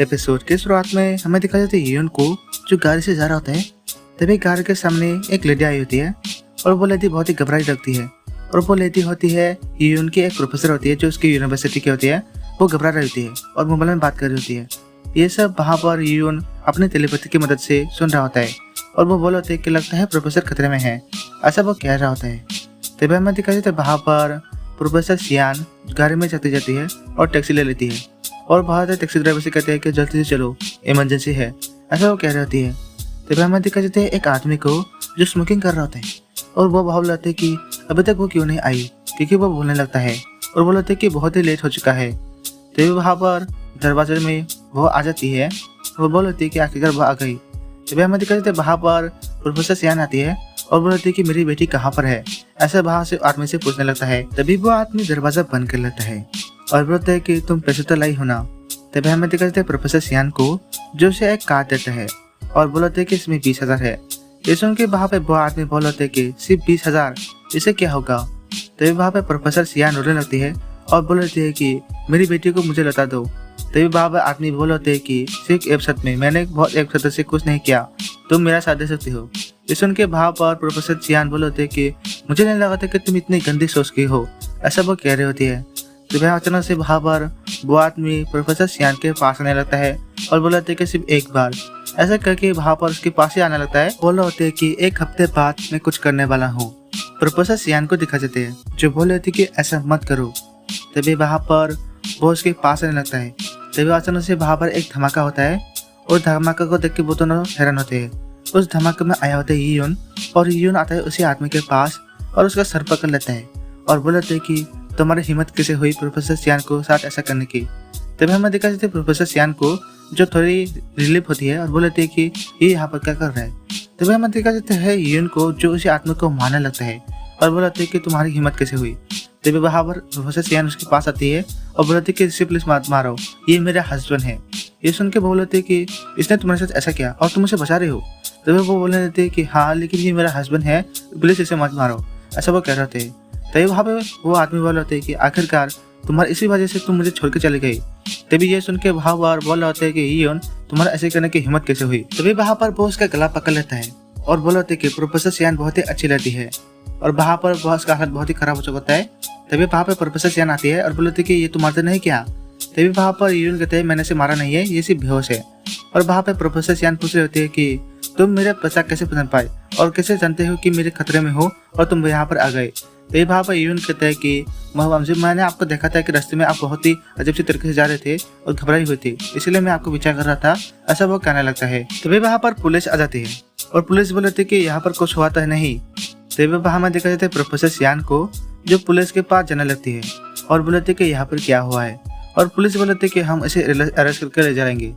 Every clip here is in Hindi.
एपिसोड के शुरुआत में हमें दिखाई जाती है यून को जो गाड़ी से जा रहा होता है। तभी कार के सामने एक लेडी आई होती है और वो लेडी बहुत ही घबराई लगती है। और वो लेडी होती है यून की एक प्रोफेसर होती है जो उसकी यूनिवर्सिटी की होती है। वो घबरा रही होती है और मोबाइल में बात कर रही होती है। ये सब वहाँ पर यून अपने टेलीपैथी की मदद से सुन रहा होता है और वो बोल होते है कि लगता है प्रोफेसर खतरे में है, ऐसा वो कह रहा होता है। तभी हमें दिखाई देता है वहाँ पर प्रोफेसर सियान गाड़ी में चलती जाती है और टैक्सी ले लेती है और बहुत से टैक्सी ड्राइवर से कहते हैं कि जल्दी से चलो, इमरजेंसी है, ऐसा वो कह रही होती है। तभी हमें दिखाई देते हैं एक आदमी को जो स्मोकिंग कर रहा होता है और वो भाव लगता है कि अभी तक वो क्यों नहीं आई, क्योंकि वो बोलने लगता है और वो लगता है कि बहुत ही लेट हो चुका है। तभी वहाँ पर दरवाजे में वो आ जाती है, वो बोल होती है कि आखिरकार वो आ गई। तभी हमें दिखाई देते हैं वहाँ पर प्रोफेसर सियान आती है और बोलती है कि मेरी बेटी कहाँ पर है, ऐसा वहाँ से आदमी से पूछने लगता है। तभी वो आदमी दरवाजा बंद कर लेता है और बोलता है कि तुम पैसे तो लाई हो ना। तभी हमें दिखाई देते हैं प्रोफेसर सियान को जो उसे एक कार्ड देता है और बोलते है कि इसमें 20,000 है। ये सुन के वहाँ पे वो आदमी बोलते है कि सिर्फ 20,000, इसे क्या होगा। तभी वहाँ पे प्रोफेसर सियान रोने लगती है और बोलती है कि मेरी बेटी को मुझे लौटा दो। तभी वहाँ पे आदमी बोलते है कि सिर्फ एक शर्त में, मैंने बहुत एक शर्त से कुछ नहीं किया, तुम मेरा साथ दे सकती हो। ये सुन के वहाँ पर प्रोफेसर सियान बोलते है कि मुझे नहीं लगा था कि तुम इतनी गंदी सोच की हो, ऐसा वो कह रही होती है। तो वह अचानक से वहाँ पर वो आदमी प्रोफेसर सियान के पास आने लगता है और बोलते है कि सिर्फ एक बार, ऐसा करके वहाँ पर उसके पास ही आने लगता है। बोला होते है कि एक हफ्ते बाद मैं कुछ करने वाला हूँ। प्रोफेसर सियान को दिखा जाते हैं जो बोले थे कि ऐसा मत करो। तभी वहाँ पर वो उसके पास आने लगता है। तभी अचानक से वहाँ पर एक धमाका होता है और धमाका को देख के वो दोनों हैरान होते हैं। उस धमाके में आया होता है यून और यून आता है उसी आदमी के पास और उसका सर पकड़ लेता है और बोलते है कि तुम्हारी हिम्मत कैसे हुई प्रोफेसर सियान को साथ ऐसा करने की। तभी हमें दिखा देते प्रोफेसर सियान को जो थोड़ी रिलीफ होती है और बोलते है कि ये यहाँ पर क्या कर रहा है। तभी हमें दिखा देते हैं यून को जो उसी आदमी को मारने लगता है और बोलते है कि तुम्हारी हिम्मत कैसे हुई। तभी वहाँ पर प्रोफेसर सियान उसके पास आती है और बोलती है कि इसे पुलिस मत मारो, ये मेरा हस्बैंड है। ये सुन के बोलते है कि इसने तुम्हारे साथ ऐसा किया और तुम उसे बचा रहे हो। तभी वो बोलने देते है कि हाँ लेकिन ये मेरा हस्बैंड है, पुलिस इसे मत मारो, ऐसा वो कह रहे थे। तभी वहाँ पे वो आदमी बोल रहे थे कि आखिरकार तुम्हारी इसी वजह से तुम मुझे छोड़ के चले गई। तभी ये सुन के वहाँ पर बोल रहे थे कि यून तुम्हारा ऐसे करने की हिम्मत कैसे हुई। तभी वहाँ पर वो उसका गला पकड़ लेता है और बोल रहे थे कि प्रोफेसर सियान बहुत ही अच्छी लड़की है और वहाँ पर उसका हालत बहुत ही खराब हो चुका होता है। तभी वहाँ पे प्रोफेसर सियान आती है और बोलते कि ये तुम्हारे नहीं किया। तभी वहाँ पर यून कहते हैं मैंने इसे मारा नहीं है, ये सिर्फ बेहोश है। और वहाँ पे प्रोफेसर सियान पूछ रहे होते हैं कि तुम मेरे बच्चा कैसे पहचान पाए और कैसे जानते हो कि मेरे खतरे में हो और तुम यहाँ पर आ गए। तभी वहाँ पर यून कहते हैं कि मैंने आपको देखा था कि रास्ते में आप बहुत ही अजीब सी तरीके से जा रहे थे और घबराई हुई थी, इसलिए मैं आपको विचार कर रहा था, ऐसा वो कहने लगता है। तभी वहाँ पर पुलिस आ जाती है और पुलिस बोलती है कि यहाँ पर कुछ हुआ तो नहीं। तभी वहाँ में देखा जाता है प्रोफेसर सियान को जो पुलिस के पास जाने लगती है और बोलते कि यहाँ पर क्या हुआ है और पुलिस बोलते कि हम इसे अरेस्ट करके ले जाएंगे।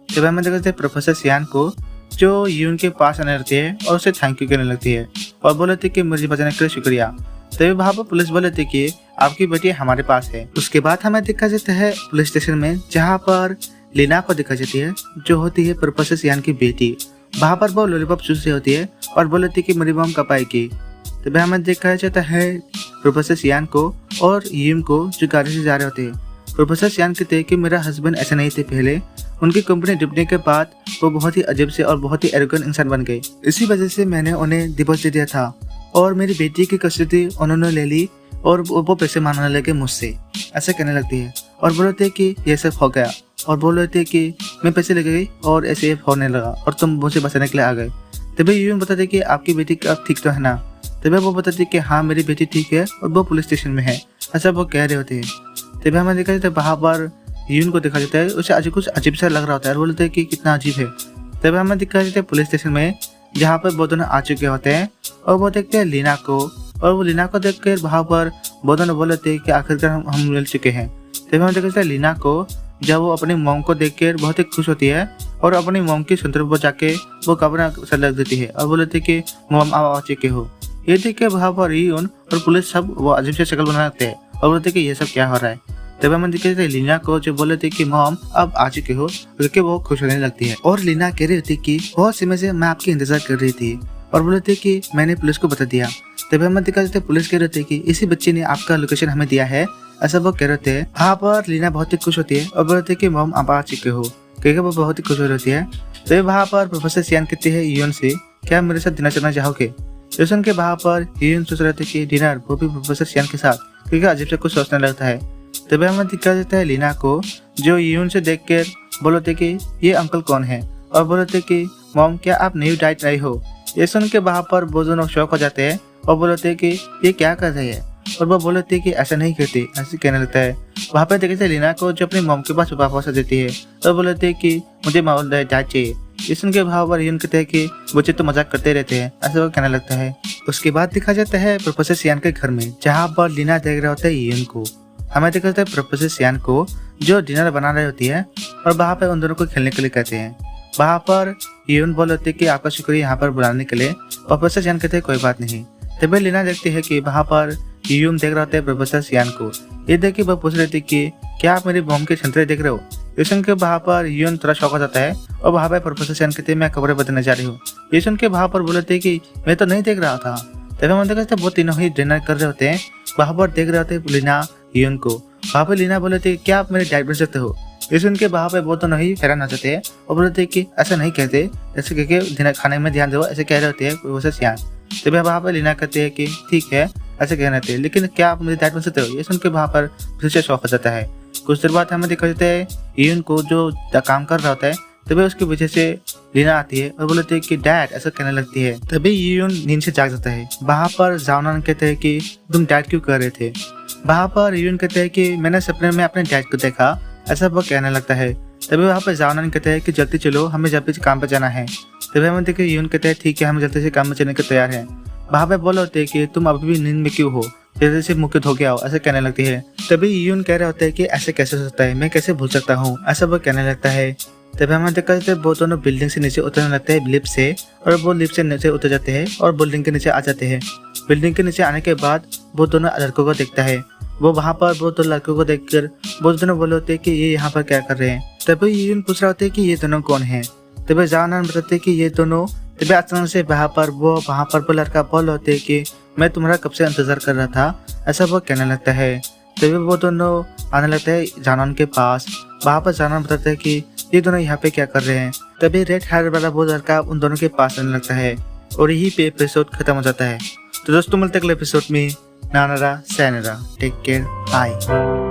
तभी हमें देखा जाता है प्रोफेसर सियान को जो यून के पास आने लगती है और उसे थैंक यू कहने लगती है और बोलते कि मुझे बचाने के लिए शुक्रिया। तभी वहाँ पर पुलिस बोलती कि आपकी बेटी हमारे पास है। उसके बाद हमें देखा जाता है पुलिस स्टेशन में जहाँ पर लीना को देखा जाती है जो होती है प्रोफेसर सियान की बेटी। वहाँ पर वो लॉलीपॉप चूस रही होती है और बोलती कि मेरी मॉम कब आएगी। तभी हमें देखा जाता है प्रोफेसर सियान को और यून को जो गाड़ी से जा रहे होते हैं। प्रोफेसर सियान कहते हैं कि मेरा हस्बैंड ऐसे नहीं थे पहले, उनकी कंपनी डूबने के बाद वो बहुत ही अजीब से और बहुत ही एरोगेंट इंसान बन गए, इसी वजह से मैंने उन्हें डिवोर्स दे दिया था और मेरी बेटी की कस्टडी उन्होंने ले ली और वो पैसे मांगने लगे मुझसे, ऐसा कहने लगती है और बोलते कि ये सब हो गया और बोलते कि मैं पैसे ले गई और ऐसे होने लगा और तुम मुझे बचाने के लिए आ गए। तभी यून बताते कि आपकी बेटी अब ठीक तो है ना। तभी वो बताते कि हाँ मेरी बेटी ठीक है और वो पुलिस स्टेशन में है, ऐसा वो कह रहे होते हैं। तभी हमें देखा जाता है वहाँ पर यून को देखा जाता है उसे आज कुछ अजीब सा लग रहा होता है और बोलते हैं कि कितना अजीब है। तभी हमें दिखा जाता है पुलिस स्टेशन में जहाँ पर वो दोनों आ चुके होते हैं और वो देखते हैं लीना को और वो लीना को देख कर वहाँ पर वो दोनों बोलते हैं कि आखिरकार हम मिल चुके हैं। तभी हमें देखा जाता है लीना को जब वो अपनी मोम को देख कर बहुत ही खुश होती है और अपनी मोम की सुंदर पर जाके वो कपड़ा सर लग देती है और बोलती है कि मोम आप आ चुके हो। ये देख के वहाँ पर यून और पुलिस सब वो अजीब से शक्ल बनाते हैं और बोलते कि ये सब क्या हो रहा है। तब हम देखते थे लीना को जो बोले थे कि मॉम अब आ चुके हो, करके वो खुश होने लगती है और लीना कह रही थी कि बहुत समय से मैं आपकी इंतजार कर रही थी और बोले थे कि मैंने पुलिस को बता दिया। तभी हमें दिखा जाता है पुलिस कह रहे थे कि इसी बच्चे ने आपका लोकेशन हमें दिया है, ऐसा वो कह रहे थे। वहाँ पर लीना बहुत ही खुश होती है और बोलते कि मॉम आप आ चुके हो, क्योंकि वो बहुत ही खुश हो रही है। तभी वहाँ पर प्रोफेसर सियान कहते हैं यून से, क्या मेरे साथ डिनर करना चाहोगे? तो सुन के वहाँ पर यून सोच रहे थे कि डिनर, वो भी प्रोफेसर सियान के साथ, क्योंकि अजीब से कुछ सोचने लगता है। तभी हमें दिखा देता है लीना को, जो यून से देख कर बोलते कि ये अंकल कौन है, और बोलते कि मॉम क्या आप न्यू डाइट रही हो? ये सुन के वहाँ पर वो दोनों शौक हो जाते हैं और बोलते कि ये क्या कर रही है, और वो बोलते कि ऐसा नहीं करती, ऐसे कहने लगता है। वहाँ पे देखते हैं लीना को जो अपनी मॉम के पास वापस देती है और बोलते कि मुझे डाइट चाहिए। ये सुन के वहाँ पर यून कहते हैं कि बच्चे तो मजाक करते रहते हैं, ऐसा वो कहने लगता है। उसके बाद दिखा जाता है प्रोफेसर सियान के घर में, जहाँ पर लीना देख रहा होता है यून को। हमें दिखा जाता है प्रोफेसर सियान को जो डिनर बना रही होती है, और वहाँ पे उन दोनों को खेलने के लिए कहते हैं। वहाँ पर यून बोलते कि आपका शुक्रिया यहाँ पर बुलाने के लिए। प्रोफेसर सियान कहते हैं कोई बात नहीं। तभी लीना देखती है कि वहाँ पर यून देख रहे होते हैं प्रोफेसर सियान को। ये देख के वह पूछ रही थी कि क्या आप मेरी बॉम्ब के संतरे देख रहे हो? ये सुन के वहाँ पर यून थोड़ा शौक हो जाता है और वहाँ पर प्रोफेसर सियान कहते हैं मैं कपड़े बदलने जा रही हूँ। ये सुन के वहाँ पर बोलते कि मैं तो नहीं देख रहा था। तभी हम देखते वो तीनों ही डिनर कर रहे होते हैं, वहाँ पर देख रहे होते लीना यून को। वहाँ पर लीना बोलते क्या आप मेरी डाइट बन सकते हो? ये सुन के वहाँ पे वो दोनों ही हैरान हो जाते हैं और बोलते कि ऐसा नहीं कहते, ऐसे कह के खाने में ध्यान दो, ऐसे कह रहे होते हैं प्रोफेसर सियान। तभी वहाँ पर लीना कहते हैं कि ठीक है ऐसे कहना थे, लेकिन क्या आप मुझे डाइट बन सकते हो? ये सुन के वहाँ पर फिर से शौक हो जाता है। कुछ देर बाद हमें दिखा जाता है यून को जो काम कर रहा होता है। तभी उसकी वजह से लीना आती है और बोलते है कि डैड, ऐसा कहने लगती है। तभी यून नींद से जाग जाता है। वहाँ पर जाओनान कहते हैं कि तुम डैड क्यों कर रहे थे? वहाँ पर यून कहते हैं कि मैंने सपने में अपने डैड को देखा, ऐसा वो कहने लगता है। तभी वहाँ पर जाओनान कहते हैं कि जल्दी चलो, हमें जल्दी से काम पर जाना है। तभी हमें देखे यून कहते हैं ठीक है हम जल्दी से काम पर चलने के तैयार हैं। वहाँ पे बोल होते हैं कि तुम अभी भी नींद में क्यों हो, जल्दी से मुख्य धो के आओ, ऐसे कहने लगती है। तभी यून कह रहे होते हैं कि ऐसे कैसे हो सकता है, मैं कैसे भूल सकता हूँ, ऐसा वो कहने लगता है। तभी हमें देखा जाता है वो दोनों बिल्डिंग से नीचे उतरने लगते हैं लिफ्ट से, और वो लिफ्ट से नीचे उतर जाते हैं और बिल्डिंग के नीचे आ जाते हैं। बिल्डिंग के नीचे आने के बाद वो दोनों लड़कों को देखता है। वो वहाँ पर वो दो लड़कों को देखकर वो दोनों बोले होते हैं कि ये यहाँ पर क्या कर रहे हैं। तभी यून पूछ रहा होता है कि ये दोनों कौन है। तभी जाओनान बताते हैं कि ये दोनों। तभी अचानक से वहाँ पर वो लड़का बोल होते है कि मैं तुम्हारा कब से इंतजार कर रहा था, ऐसा वो कहने लगता है। तभी वो दोनों आने लगता है जाओनान के पास। वहाँ पर जाओनान बताते हैं कि ये दोनों यहाँ पे क्या कर रहे हैं। तभी रेड हेयर वाला वो लड़का उन दोनों के पास आने लगता है और यही पे एपिसोड खत्म हो जाता है। तो दोस्तों मिलते अगले एपिसोड में। नानारा सैनरा, टेक केयर, बाय।